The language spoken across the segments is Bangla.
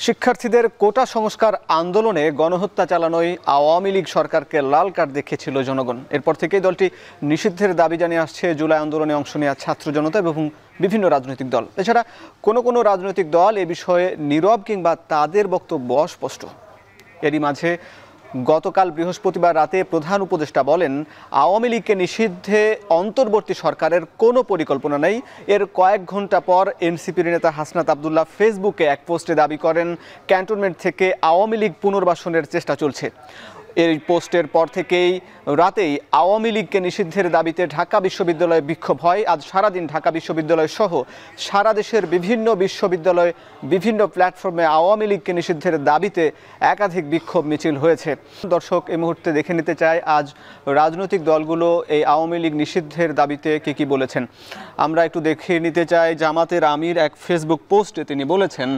শিক্ষার্থীদের কোটা সংস্কার আন্দোলনে গণহত্যা চালানোই আওয়ামী লীগ সরকারকে লাল কার্ড দেখিয়েছিল জনগণ। এরপর থেকেই দলটি নিষিদ্ধের দাবি জানিয়ে আসছে জুলাই আন্দোলনে অংশ নেওয়া ছাত্র জনতা এবং বিভিন্ন রাজনৈতিক দল। এছাড়া কোনো রাজনৈতিক দল এ বিষয়ে নীরব কিংবা তাদের বক্তব্য অস্পষ্ট। এরই মাঝে গতকাল বৃহস্পতিবার রাতে প্রধান উপদেষ্টা বলেন, আওয়ামী লীগকে নিষিদ্ধে অন্তর্বর্তী সরকারের কোনো পরিকল্পনা নেই। এর কয়েক ঘন্টা পর এনসিপির নেতা হাসনাত আবদুল্লাহ ফেসবুকে এক পোস্টে দাবি করেন, ক্যান্টনমেন্ট থেকে আওয়ামী লীগ পুনর্বাসনের চেষ্টা চলছে। এই পোস্টের পর থেকেই রাতেই আওয়ামী লীগকে নিষিদ্ধের দাবিতে ঢাকা বিশ্ববিদ্যালয়ে বিক্ষোভ হয়। আজ সারাদিন ঢাকা বিশ্ববিদ্যালয় সহ সারা দেশের বিভিন্ন বিশ্ববিদ্যালয় বিভিন্ন প্ল্যাটফর্মে আওয়ামী লীগকে নিষিদ্ধের দাবিতে একাধিক বিক্ষোভ মিছিল হয়েছে। দর্শক, এই মুহূর্তে দেখে নিতে চাই আজ রাজনৈতিক দলগুলো এই আওয়ামী লীগ নিষিদ্ধের দাবিতে কি বলেছেন। আমরা একটু দেখে নিতে চাই জামাতের আমির এক ফেসবুক পোস্টে তিনি বলেছেন,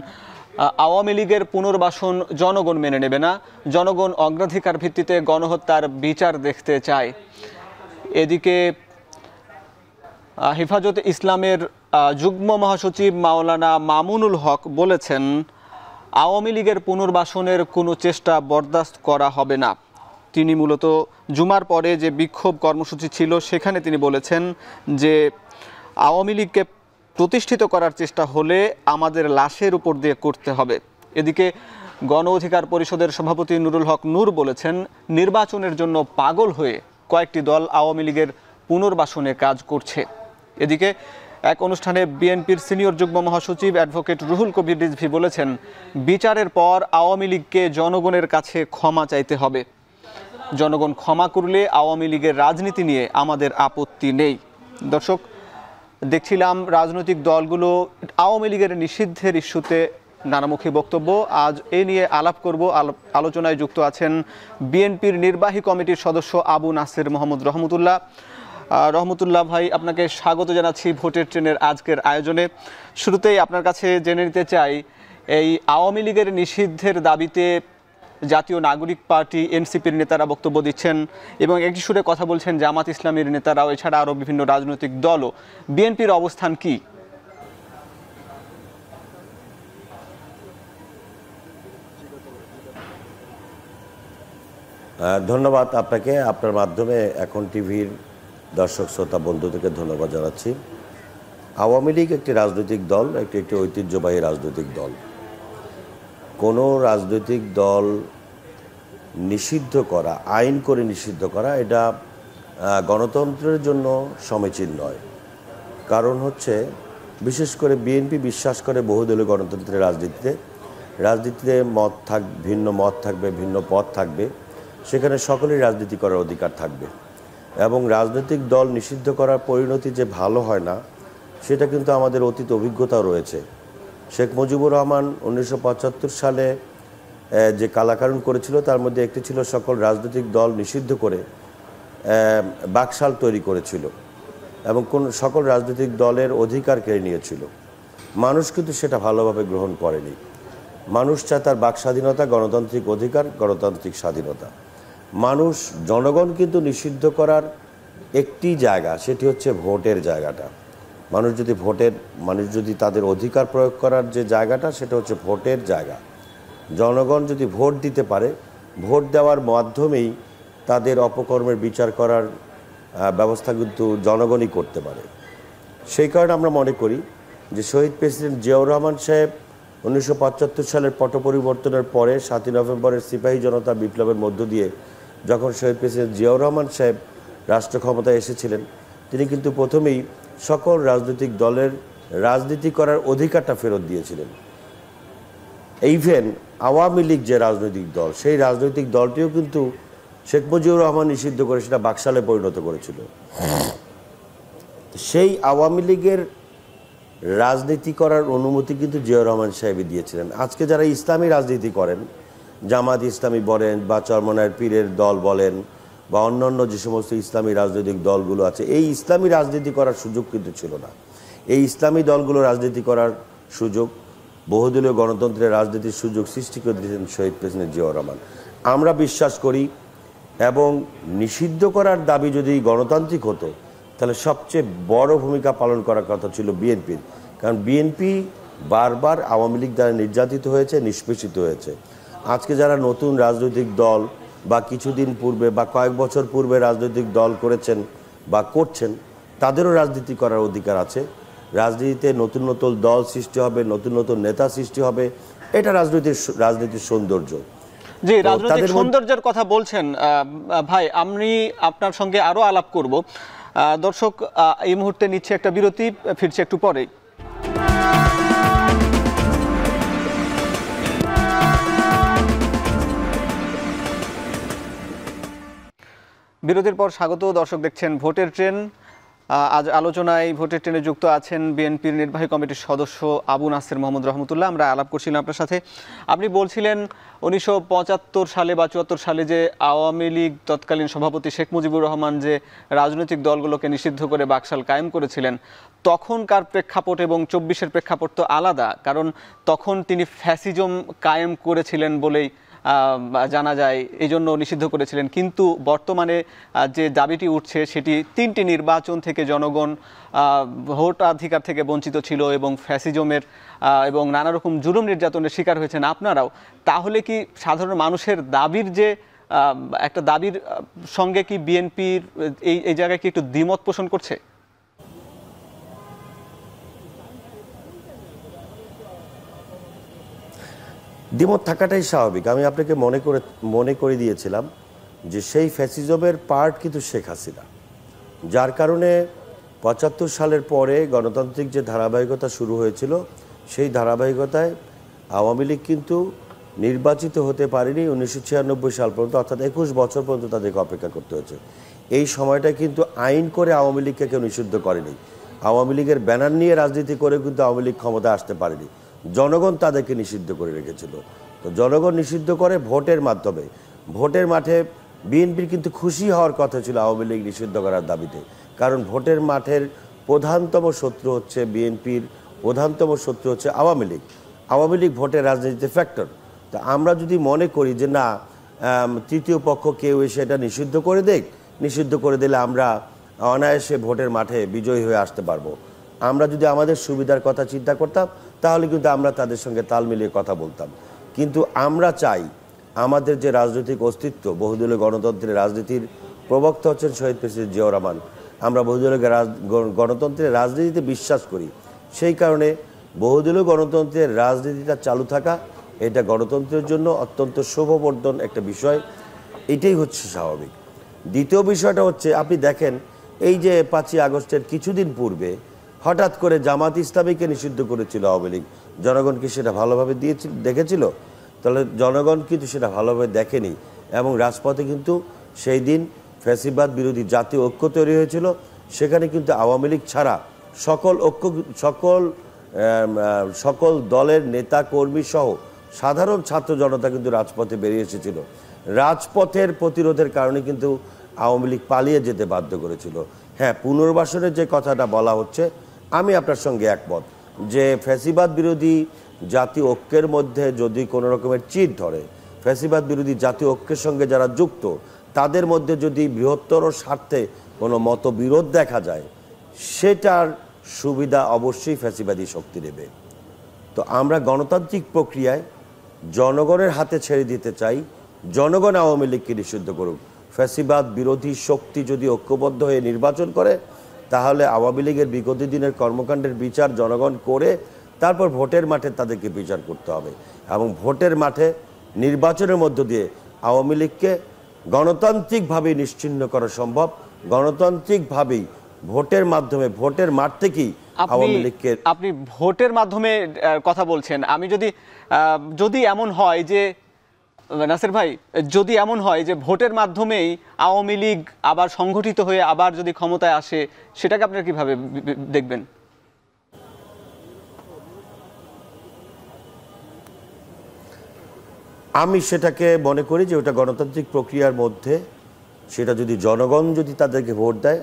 আওয়ামী লীগের পুনর্বাসন জনগণ মেনে নেবে না, জনগণ অগ্রাধিকার ভিত্তিতে গণহত্যার বিচার দেখতে চায়। এদিকে হেফাজতে ইসলামের যুগ্ম মহাসচিব মাওলানা মামুনুল হক বলেছেন, আওয়ামী লীগের পুনর্বাসনের কোনো চেষ্টা বরদাস্ত করা হবে না। তিনি মূলত জুমার পরে যে বিক্ষোভ কর্মসূচি ছিল সেখানে তিনি বলেছেন যে আওয়ামী লীগকে প্রতিষ্ঠিত করার চেষ্টা হলে আমাদের লাশের উপর দিয়ে করতে হবে। এদিকে গণ অধিকার পরিষদের সভাপতি নুরুল হক নূর বলেছেন, নির্বাচনের জন্য পাগল হয়ে কয়েকটি দল আওয়ামী লীগের পুনর্বাসনে কাজ করছে। এদিকে এক অনুষ্ঠানে বিএনপির সিনিয়র যুগ্ম মহাসচিব অ্যাডভোকেট রুহুল কবির রিজভী বলেছেন, বিচারের পর আওয়ামী লীগকে জনগণের কাছে ক্ষমা চাইতে হবে। জনগণ ক্ষমা করলে আওয়ামী লীগের রাজনীতি নিয়ে আমাদের আপত্তি নেই। দর্শক, দেখছিলাম রাজনৈতিক দলগুলো আওয়ামী লীগের নিষিদ্ধের ইস্যুতে নানামুখী বক্তব্য। আজ এ নিয়ে আলাপ করব। আলোচনায় যুক্ত আছেন বিএনপির নির্বাহী কমিটির সদস্য আবু নাসের মোহাম্মদ রহমতুল্লাহ ভাই, আপনাকে স্বাগত জানাচ্ছি ভোটের ট্রেনের আজকের আয়োজনে। শুরুতেই আপনার কাছে জেনে নিতে চাই, এই আওয়ামী লীগের নিষিদ্ধের দাবিতে জাতীয় নাগরিক পার্টি এনসিপির নেতারা বক্তব্য দিচ্ছেন এবং একটি সুরে কথা বলছেন জামাত ইসলামীর নেতারাও, এছাড়া আরও বিভিন্ন রাজনৈতিক দলও। বিএনপির অবস্থান কি? ধন্যবাদ আপনাকে। আপনার মাধ্যমে এখন টিভির দর্শক শ্রোতা বন্ধুদেরকে ধন্যবাদ জানাচ্ছি। আওয়ামী লীগ একটি রাজনৈতিক দল, একটি ঐতিহ্যবাহী রাজনৈতিক দল। কোনো রাজনৈতিক দল নিষিদ্ধ করা, আইন করে নিষিদ্ধ করা, এটা গণতন্ত্রের জন্য সমীচীন নয়। কারণ হচ্ছে, বিশেষ করে বিএনপি বিশ্বাস করে বহুদলীয় গণতন্ত্রের রাজনীতিতে ভিন্ন মত থাকবে, ভিন্ন পথ থাকবে, সেখানে সকলেই রাজনীতি করার অধিকার থাকবে। এবং রাজনৈতিক দল নিষিদ্ধ করার পরিণতি যে ভালো হয় না, সেটা কিন্তু আমাদের অতীত অভিজ্ঞতাও রয়েছে। শেখ মুজিবুর রহমান 1975 সালে যে কালাকানুন করেছিল, তার মধ্যে একটি ছিল সকল রাজনৈতিক দল নিষিদ্ধ করে বাকশাল তৈরি করেছিল এবং সকল রাজনৈতিক দলের অধিকার কেড়ে নিয়েছিল। মানুষ কিন্তু সেটা ভালোভাবে গ্রহণ করেনি। মানুষ চায় তার বাক স্বাধীনতা, গণতান্ত্রিক অধিকার, গণতান্ত্রিক স্বাধীনতা। জনগণ কিন্তু নিষিদ্ধ করার একটি জায়গা, সেটি হচ্ছে ভোটের জায়গাটা। মানুষ যদি তাদের অধিকার প্রয়োগ করার যে জায়গাটা, সেটা হচ্ছে ভোটের জায়গা। জনগণ যদি ভোট দিতে পারে, ভোট দেওয়ার মাধ্যমেই তাদের অপকর্মের বিচার করার ব্যবস্থা কিন্তু জনগণই করতে পারে। সেই কারণে আমরা মনে করি যে শহীদ প্রেসিডেন্ট জিয়াউর রহমান সাহেব 1975 সালের পট পরিবর্তনের পরে 7ই নভেম্বরের সিপাহী জনতা বিপ্লবের মধ্য দিয়ে যখন শহীদ প্রেসিডেন্ট জিয়াউর রহমান সাহেব রাষ্ট্র ক্ষমতায় এসেছিলেন, তিনি কিন্তু প্রথমেই সকল রাজনৈতিক দলের রাজনীতি করার অধিকারটা ফেরত দিয়েছিলেন। ইভেন আওয়ামী লীগ যে রাজনৈতিক দল, সেই রাজনৈতিক দলটিও কিন্তু শেখ মুজিবুর রহমান নিষিদ্ধ করে সেটা বাকশালে পরিণত করেছিল। সেই আওয়ামী লীগের রাজনীতি করার অনুমতি কিন্তু জিয়াউর রহমান সাহেবই দিয়েছিলেন। আজকে যারা ইসলামী রাজনীতি করেন, জামাত ইসলামী বলেন বা চরমনায়ের পীরের দল বলেন বা অন্যান্য যে সমস্ত ইসলামী রাজনৈতিক দলগুলো আছে, এই ইসলামী রাজনীতি করার সুযোগ কিন্তু ছিল না। এই ইসলামী দলগুলো রাজনীতি করার সুযোগ, বহুদলীয় গণতন্ত্রের রাজনীতির সুযোগ সৃষ্টি করে দিয়েছেন শহীদ প্রেসিডেন্ট জিয়াউর রহমান। আমরা বিশ্বাস করি, এবং নিষিদ্ধ করার দাবি যদি গণতান্ত্রিক হতো, তাহলে সবচেয়ে বড় ভূমিকা পালন করার কথা ছিল বিএনপির। কারণ বিএনপি বারবার আওয়ামী লীগ দ্বারা নির্যাতিত হয়েছে, নিষ্পেষিত হয়েছে। আজকে যারা নতুন রাজনৈতিক দল বা কিছুদিন পূর্বে বা কয়েক বছর পূর্বে রাজনৈতিক দল করেছেন বা করছেন, তাদেরও রাজনীতি করার অধিকার আছে। রাজনীতিতে নতুন নতুন দল সৃষ্টি হবে, নতুন নতুন নেতা সৃষ্টি হবে, এটা রাজনীতির সৌন্দর্য। জি, রাজনৈতিক সৌন্দর্যের কথা বলছেন ভাই, আমি আপনার সঙ্গে আরো আলাপ করব। দর্শক, এই মুহূর্তে নিচ্ছে একটা বিরতি, ফিরছে একটু পরেই। বিরতির পর স্বাগত। দর্শক, দেখছেন ভোটের ট্রেন। আজ আলোচনায় ভোটের ট্রেনে যুক্ত আছেন বিএনপির নির্বাহী কমিটির সদস্য আবু নাসের মোহাম্মদ রহমতুল্লাহ। আমরা আলাপ করছিলাম আপনার সাথে। আপনি বলছিলেন 1975 সালে বা 74 সালে যে আওয়ামী লীগ তৎকালীন সভাপতি শেখ মুজিবুর রহমান যে রাজনৈতিক দলগুলোকে নিষিদ্ধ করে বাকশাল কায়েম করেছিলেন, তখনকার প্রেক্ষাপট এবং 24-এর প্রেক্ষাপট তো আলাদা। কারণ তখন তিনি ফ্যাসিজম কায়েম করেছিলেন বলেই জানা যায়, এই জন্য নিষিদ্ধ করেছিলেন। কিন্তু বর্তমানে যে দাবিটি উঠছে সেটি 3টি নির্বাচন থেকে জনগণ ভোটাধিকার থেকে বঞ্চিত ছিল এবং ফ্যাসিজমের এবং নানা রকম জুলুম নির্যাতনের শিকার হয়েছেন আপনারাও। তাহলে কি সাধারণ মানুষের দাবির যে একটা দাবির সঙ্গে কি বিএনপির এই জায়গায় কি একটু দ্বিমত পোষণ করছে? দ্বিমত থাকাটাই স্বাভাবিক। আমি আপনাকে মনে করে দিয়েছিলাম যে সেই ফ্যাসিজমের পার্ট কিন্তু শেখ হাসিনা, যার কারণে 75 সালের পরে গণতান্ত্রিক যে ধারাবাহিকতা শুরু হয়েছিল, সেই ধারাবাহিকতায় আওয়ামী লীগ কিন্তু নির্বাচিত হতে পারেনি 1996 সাল পর্যন্ত, অর্থাৎ 21 বছর পর্যন্ত তাদেরকে অপেক্ষা করতে হয়েছে। এই সময়টা কিন্তু আইন করে আওয়ামী লীগকে কেউ নিষিদ্ধ করেনি। আওয়ামী লীগের ব্যানার নিয়ে রাজনীতি করে কিন্তু আওয়ামী লীগ ক্ষমতায় আসতে পারেনি, জনগণ তাদেরকে নিষিদ্ধ করে রেখেছিল। তো জনগণ নিষিদ্ধ করে ভোটের মাধ্যমে। ভোটের মাঠে বিএনপির কিন্তু খুশি হওয়ার কথা ছিল আওয়ামী লীগ নিষিদ্ধ করার দাবিতে, কারণ ভোটের মাঠের প্রধানতম শত্রু হচ্ছে বিএনপির, প্রধানতম শত্রু হচ্ছে আওয়ামী লীগ। আওয়ামী লীগ ভোটের রাজনীতিতে ফ্যাক্টর। তা আমরা যদি মনে করি যে না, তৃতীয় পক্ষ কেউ এসে এটা নিষিদ্ধ করে দেখ, নিষিদ্ধ করে দিলে আমরা অনায়াসে ভোটের মাঠে বিজয়ী হয়ে আসতে পারবো, আমরা যদি আমাদের সুবিধার কথা চিন্তা করতাম, তাহলে কিন্তু আমরা তাদের সঙ্গে তাল মিলিয়ে কথা বলতাম। কিন্তু আমরা চাই আমাদের যে রাজনৈতিক অস্তিত্ব, বহুদলীয় গণতন্ত্রের রাজনীতির প্রবক্তা হচ্ছেন শহীদ প্রেসিডেন্ট জিয়াউর রহমান। আমরা বহুদলীয় গণতন্ত্রের রাজনীতিতে বিশ্বাস করি। সেই কারণে বহুদলীয় গণতন্ত্রের রাজনীতিটা চালু থাকা, এটা গণতন্ত্রের জন্য অত্যন্ত শুভবর্ধন একটা বিষয়। এটাই হচ্ছে স্বাভাবিক। দ্বিতীয় বিষয়টা হচ্ছে, আপনি দেখেন এই যে 5ই আগস্টের কিছুদিন পূর্বে হঠাৎ করে জামাত ইসলামীকে নিষিদ্ধ করেছিল আওয়ামী লীগ। জনগণ কি সেটা ভালোভাবে দেখেছিল? তাহলে জনগণ কিন্তু সেটা ভালোভাবে দেখেনি, এবং রাজপথে কিন্তু সেই দিন ফ্যাসিবাদ বিরোধী জাতীয় ঐক্য তৈরি হয়েছিল। সেখানে কিন্তু আওয়ামী লীগ ছাড়া সকল দলের নেতা কর্মী সহ সাধারণ ছাত্র জনতা কিন্তু রাজপথে বেরিয়ে এসেছিল। রাজপথের প্রতিরোধের কারণে কিন্তু আওয়ামী লীগ পালিয়ে যেতে বাধ্য করেছিল। হ্যাঁ, পুনর্বাসনের যে কথাটা বলা হচ্ছে, আমি আপনার সঙ্গে একমত যে ফ্যাসিবাদ বিরোধী জাতীয় ঐক্যের মধ্যে যদি কোনো রকমের চিট ধরে, ফ্যাসিবাদ বিরোধী জাতীয় ঐক্যের সঙ্গে যারা যুক্ত, তাদের মধ্যে যদি বৃহত্তর স্বার্থে কোনো মতবিরোধ দেখা যায়, সেটার সুবিধা অবশ্যই ফ্যাসিবাদী শক্তি নেবে। তো আমরা গণতান্ত্রিক প্রক্রিয়ায় জনগণের হাতে ছেড়ে দিতে চাই, জনগণ আওয়ামী লীগকে নিষিদ্ধ করুক। ফ্যাসিবাদ বিরোধী শক্তি যদি ঐক্যবদ্ধ হয়ে নির্বাচন করে, তাহলে আওয়ামী লীগের বিগত দিনের কর্মকাণ্ডের বিচার জনগণ করে তারপর ভোটের মাঠে তাদেরকে বিচার করতে হবে। এবং ভোটের মাঠে নির্বাচনের মধ্য দিয়ে আওয়ামী লীগকে গণতান্ত্রিকভাবে নিশ্চিহ্ন করা সম্ভব। গণতান্ত্রিকভাবেই ভোটের মাধ্যমে, ভোটের মাঠ থেকেই আওয়ামী লীগকে। আপনি ভোটের মাধ্যমে কথা বলছেন। আমি যদি এমন হয় যে, নাসির ভাই, যদি এমন হয় যে ভোটের মাধ্যমেই আওয়ামী লীগ আবার সংগঠিত হয়ে আবার যদি ক্ষমতায় আসে, সেটাকে আপনারা কিভাবে দেখবেন? আমি সেটাকে মনে করি যে ওটা গণতান্ত্রিক প্রক্রিয়ার মধ্যে, সেটা যদি জনগণ যদি তাদেরকে ভোট দেয়,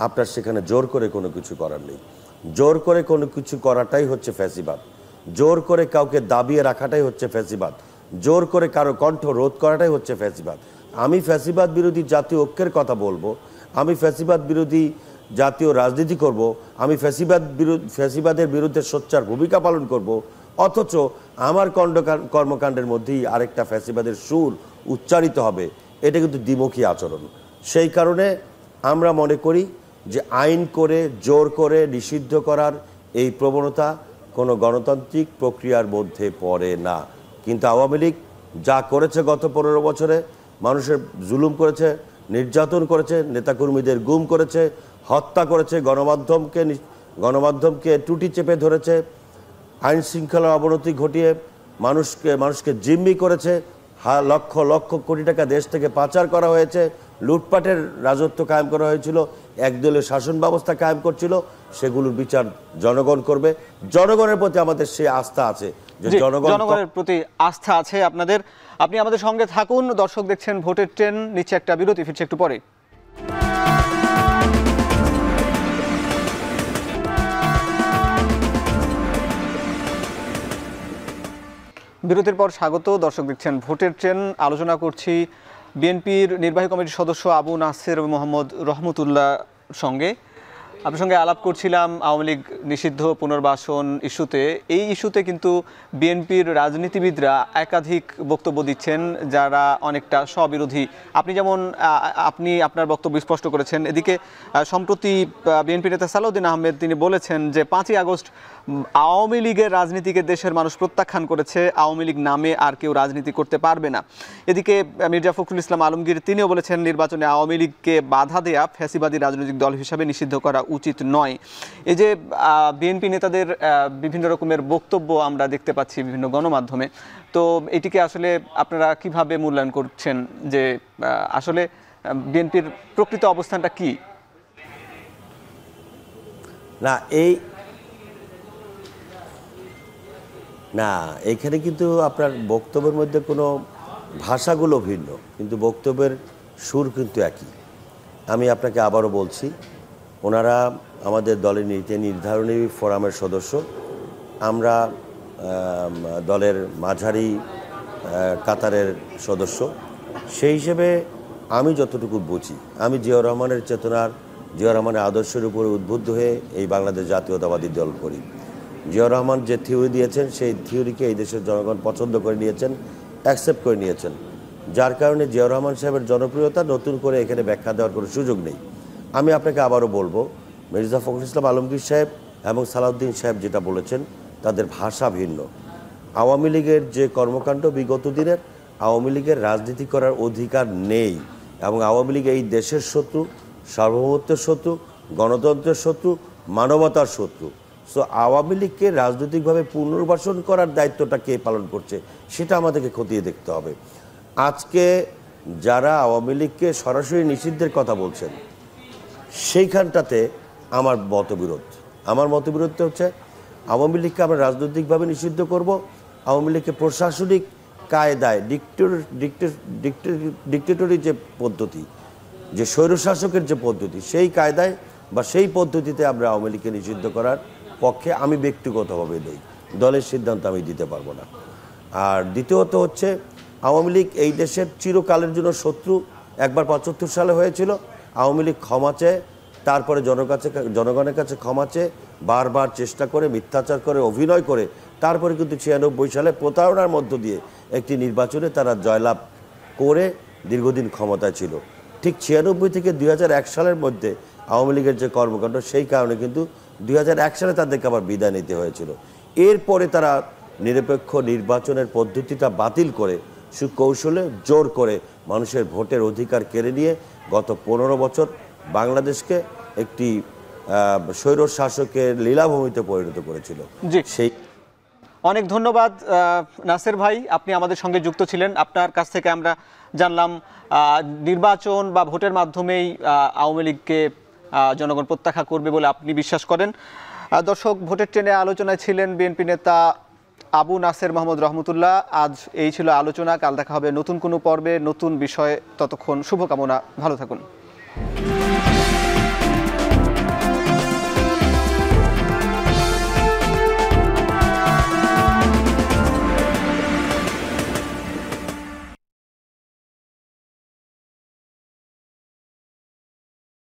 আপনার সেখানে জোর করে কোনো কিছু করার নেই। জোর করে কোনো কিছু করাটাই হচ্ছে ফ্যাসিবাদ। জোর করে কাউকে দাবিয়ে রাখাটাই হচ্ছে ফ্যাসিবাদ। জোর করে কারো কণ্ঠ রোধ করাটাই হচ্ছে ফ্যাসিবাদ। আমি ফ্যাসিবাদ বিরোধী জাতীয় ঐক্যের কথা বলবো, আমি ফ্যাসিবাদ বিরোধী জাতীয় রাজনীতি করব, আমি ফ্যাসিবাদের বিরুদ্ধে সোচ্চার ভূমিকা পালন করব, অথচ আমার কর্মকাণ্ডের মধ্যেই আরেকটা ফ্যাসিবাদের সুর উচ্চারিত হবে, এটা কিন্তু দ্বিমুখী আচরণ। সেই কারণে আমরা মনে করি যে আইন করে জোর করে নিষিদ্ধ করার এই প্রবণতা কোনো গণতান্ত্রিক প্রক্রিয়ার মধ্যে পড়ে না। কিন্তু আওয়ামী লীগ যা করেছে গত 15 বছরে, মানুষের জুলুম করেছে, নির্যাতন করেছে, নেতাকর্মীদের গুম করেছে, হত্যা করেছে, গণমাধ্যমকে টুটি চেপে ধরেছে, আইন শৃঙ্খলার অবনতি ঘটিয়ে মানুষকে জিম্মি করেছে, লক্ষ লক্ষ কোটি টাকা দেশ থেকে পাচার করা হয়েছে, লুটপাটের রাজত্ব কায়েম করা হয়েছিল, একদলীয় শাসন ব্যবস্থা কায়েম করছিল। সেগুলোর বিচার জনগণ করবে। জনগণের প্রতি আমাদের সেই আস্থা আছে যে জনগণের প্রতি আস্থা আছে আপনাদের। আপনি আমাদের সঙ্গে থাকুন। দর্শক দেখছেন ভোটের ট্রেন, নিচ্ছে একটা বিরতি, ফিরছে একটু পরে। বিরতির পর স্বাগত। দর্শক দেখছেন ভোটের ট্রেন। আলোচনা করছি বিএনপির নির্বাহী কমিটির সদস্য আবু নাসের মোহাম্মদ রহমতুল্লাহ সঙ্গে। আপনার সঙ্গে আলাপ করছিলাম আওয়ামী লীগ নিষিদ্ধ পুনর্বাসন ইস্যুতে। এই ইস্যুতে কিন্তু বিএনপির রাজনীতিবিদরা একাধিক বক্তব্য দিচ্ছেন, যারা অনেকটা স্ববিরোধী। আপনি আপনার বক্তব্য স্পষ্ট করেছেন। এদিকে সম্প্রতি বিএনপি নেতা সালাউদ্দিন আহমেদ তিনি বলেছেন যে 5ই আগস্ট আওয়ামী লীগের রাজনীতিকে দেশের মানুষ প্রত্যাখ্যান করেছে, আওয়ামী লীগ নামে আর কেউ রাজনীতি করতে পারবে না। এদিকে মির্জা ফখরুল ইসলাম আলমগীর তিনিও বলেছেন নির্বাচনে আওয়ামী লীগকে বাধা দেয়া ফ্যাসিবাদী রাজনৈতিক দল হিসাবে নিষিদ্ধ করা উচিত নয়। এই যে বিএনপি নেতাদের বিভিন্ন রকমের বক্তব্য আমরা দেখতে পাচ্ছি বিভিন্ন গণমাধ্যমে, তো এটিকে আসলে আপনারা কিভাবে মূল্যায়ন করছেন যে আসলে বিএনপির প্রকৃত অবস্থানটা কি? এখানে কিন্তু আপনার বক্তব্যের মধ্যে কোনো ভাষাগুলো ভিন্ন, কিন্তু বক্তব্যের সুর কিন্তু একই। আমি আপনাকে আবারও বলছি, ওনারা আমাদের দলের নীতি নির্ধারণী ফোরামের সদস্য, আমরা দলের মাঝারি কাতারের সদস্য। সেই হিসেবে আমি যতটুকু বুঝি, আমি জিয়াউর রহমানের চেতনার, জিয়াউর রহমানের আদর্শের উপরে উদ্বুদ্ধ হয়ে এই বাংলাদেশ জাতীয়তাবাদী দল করি। জিয়াউর রহমান যে থিওরি দিয়েছেন সেই থিওরিকে এই দেশের জনগণ পছন্দ করে নিয়েছেন, অ্যাকসেপ্ট করে নিয়েছেন, যার কারণে জিয়াউর রহমান সাহেবের জনপ্রিয়তা নতুন করে এখানে ব্যাখ্যা দেওয়ার কোনো সুযোগ নেই। আমি আপনাকে আবারও বলবো, মির্জা ফখরুল ইসলাম আলমগীর সাহেব এবং সালাউদ্দিন সাহেব যেটা বলেছেন তাদের ভাষা ভিন্ন। আওয়ামী লীগের যে কর্মকাণ্ড বিগত দিনের, আওয়ামী লীগের রাজনীতি করার অধিকার নেই এবং আওয়ামী লীগ এই দেশের শত্রু, সার্বভৌমত্বের শত্রু, গণতন্ত্রের শত্রু, মানবতার শত্রু। সো আওয়ামী লীগকে রাজনৈতিকভাবে পুনর্বাসন করার দায়িত্বটা কে পালন করছে সেটা আমাদেরকে খতিয়ে দেখতে হবে। আজকে যারা আওয়ামী লীগকে সরাসরি নিষিদ্ধের কথা বলছেন সেইখানটাতে আমার মতবিরোধ হচ্ছে আওয়ামী লীগকে আমরা রাজনৈতিকভাবে নিষিদ্ধ করব, আওয়ামী লীগকে প্রশাসনিক কায়দায় ডিক্টেটরি যে পদ্ধতি, যে স্বৈরশাসকের যে পদ্ধতি, সেই কায়দায় বা সেই পদ্ধতিতে আমরা আওয়ামী লীগকে নিষিদ্ধ করার পক্ষে আমি ব্যক্তিগতভাবে নই, দলের সিদ্ধান্ত আমি দিতে পারবো না। আর দ্বিতীয়ত হচ্ছে আওয়ামী লীগ এই দেশের চিরকালের জন্য শত্রু। একবার 75 সালে হয়েছিল, আওয়ামী লীগ ক্ষমা চেয়ে, তারপরে জনগণের কাছে ক্ষমা চেয়ে বারবার চেষ্টা করে, মিথ্যাচার করে, অভিনয় করে, তারপরে কিন্তু 96 সালে প্রতারণার মধ্য দিয়ে একটি নির্বাচনে তারা জয়লাভ করে দীর্ঘদিন ক্ষমতায় ছিল। ঠিক 96 থেকে 2001 সালের মধ্যে আওয়ামী লীগের যে কর্মকাণ্ড, সেই কারণে কিন্তু 2001 সালে তাদেরকে আবার বিদায় নিতে হয়েছিল। এরপরে তারা নিরপেক্ষ নির্বাচনের পদ্ধতিটা বাতিল করে সুকৌশলে জোর করে মানুষের ভোটের অধিকার কেড়ে নিয়ে গত 15 বছর বাংলাদেশকে একটি স্বৈর শাসকের লীলাভূমিতে পরিণত করেছিল। সেই অনেক ধন্যবাদ নাসের ভাই, আপনি আমাদের সঙ্গে যুক্ত ছিলেন। আপনার কাছ থেকে আমরা জানলাম নির্বাচন বা ভোটের মাধ্যমেই আওয়ামী লীগকে জনগণ প্রত্যাখ্যান করবে বলে আপনি বিশ্বাস করেন। দর্শক, ভোটের ট্রেনে আলোচনায় ছিলেন বিএনপি নেতা আবু নাসের মোহাম্মদ রহমতুল্লাহ। আজ এই ছিল আলোচনা। কাল দেখা হবে নতুন কোনো পর্বে, নতুন বিষয়ে। ততক্ষণ শুভকামনা, ভালো থাকুন।